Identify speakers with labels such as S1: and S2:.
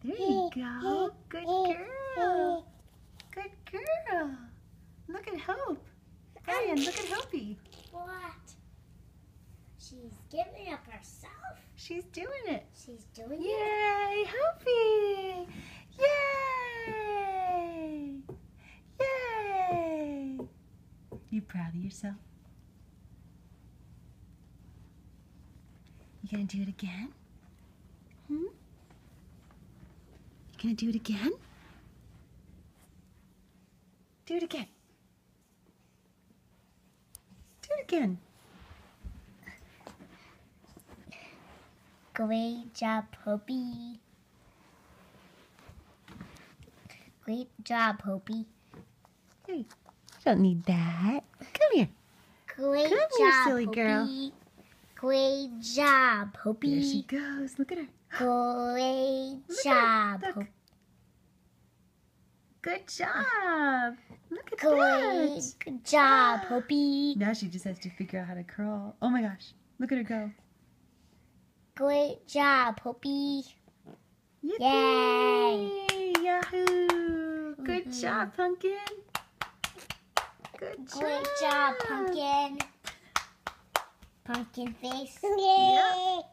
S1: There you go. Good girl. Good girl. Look at Hope. Ryan, look at Hopi.
S2: What? She's giving up herself.
S1: She's doing it.
S2: She's doing it.
S1: Yay, Hopi. Yay. Yay. You proud of yourself? You gonna do it again? You gonna do it again? Do it again. Do it again.
S2: Great job, Hopi. Great job, Hopi.
S1: Hey, you don't need that. Come here.
S2: Great
S1: Come
S2: job,
S1: here, silly
S2: Hopi.
S1: girl.
S2: Great job, Hopi.
S1: There she goes. Look at her.
S2: Great
S1: Look
S2: job,
S1: at her. Look.
S2: Hopi.
S1: Good job. Look at
S2: Great
S1: that.
S2: good job, Hopi.
S1: Now she just has to figure out how to crawl. Oh my gosh. Look at her go.
S2: Great job, Hopi.
S1: Yippee!
S2: Yay!
S1: Yahoo! Good job, Pumpkin. Good job.
S2: Great job, Pumpkin. Pumpkin face.
S1: Yep.